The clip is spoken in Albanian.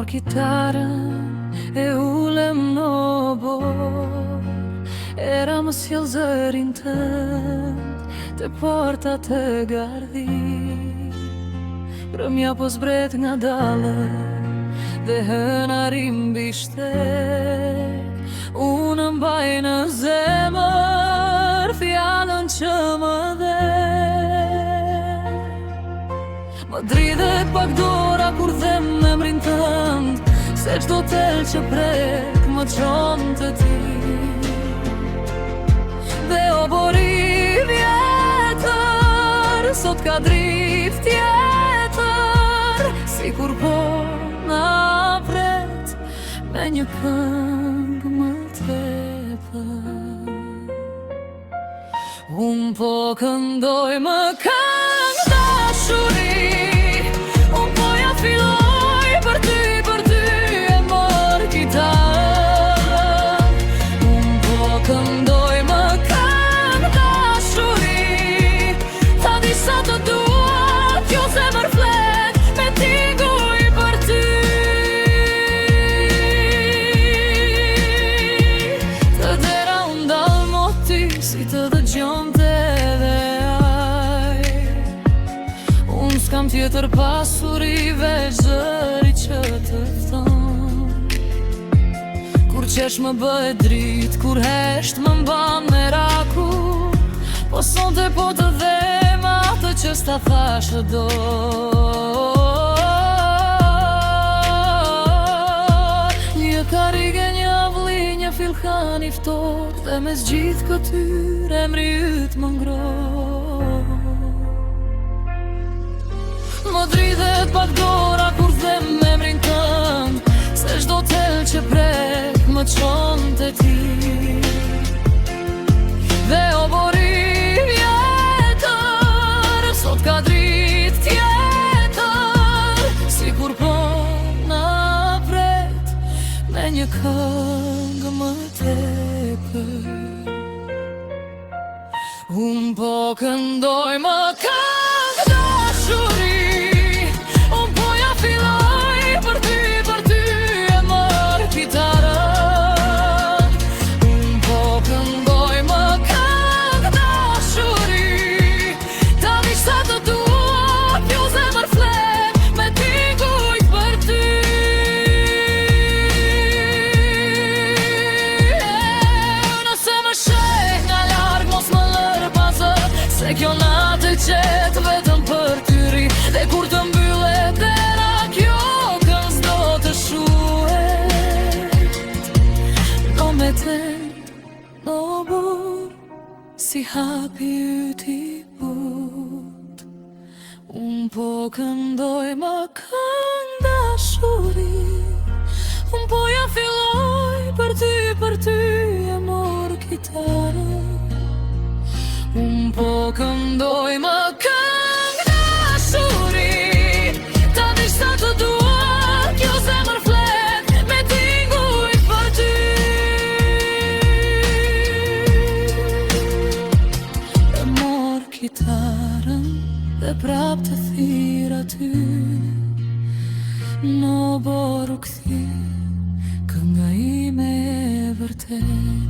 mor kitarën e ulem në bor. Era më sjell zërin tënd te porta të gardhi. Rëmja po zbret nga dale dhe hënari mbi shtet. Unë mbaj në zemër fjallën që më dhe. Më dridhet pak dora kur them emrin tënd, se çdo tel që prek më çon të ti. Dhe o bori vjetër, sot ka dritë tjetër, sikur po na pret me një këngë më tepër. Unë po këndoj më këngë dashuri, unë po ja filloj për ty e mor kitarën. Unë po këndoj më këngë dashuri, ta di sa të dua, kjo zemër flet me tinguj për ty. Të dera unë dal moti si të dëgjonte dhe aj. Unë s'kam tjetër pasuri veç zëri që të thon. Kur qesh më bëhet drit, kur hesht më mban me raku, po sonte po të them atë që s'ta thashë do. Një karige, një avli, një filhan i ftoht, dhe mes gjithë këtyre emri yt më ngroh. Më dridhet pak dora kur them emrin tënd, se çdo tel që prek më çon te ti. Dhe o bori vjetër, sot ka dritë tjetër, sikur po na pret me një këngë më tepër. Unë po këndoj më këngë dashuri, unë po ja filloj për ty e mor kitarën. Unë po këndoj më këngë dashuri, ta di sa të dua, kjo zemër flet me tinguj për ty. Nëse më sheh nga larg, mos më lër pa zë, se kjo natë e qetë vetëm për ty ri. Dhe kur të mbyllet dera, kjo këngë s'do të shuhet. No me ten, no bur, si hapi yti but. Unë po këndoj më këngë dashuri, unë po ja filloj për ty e mor kitarën. Unë po këndoj më këngë dashuri, ta di sa të dua, kjo zemër flet me tinguj për ty. E mor kitarën dhe prap të thira ty, në boru kthi kënga ime e vërtet.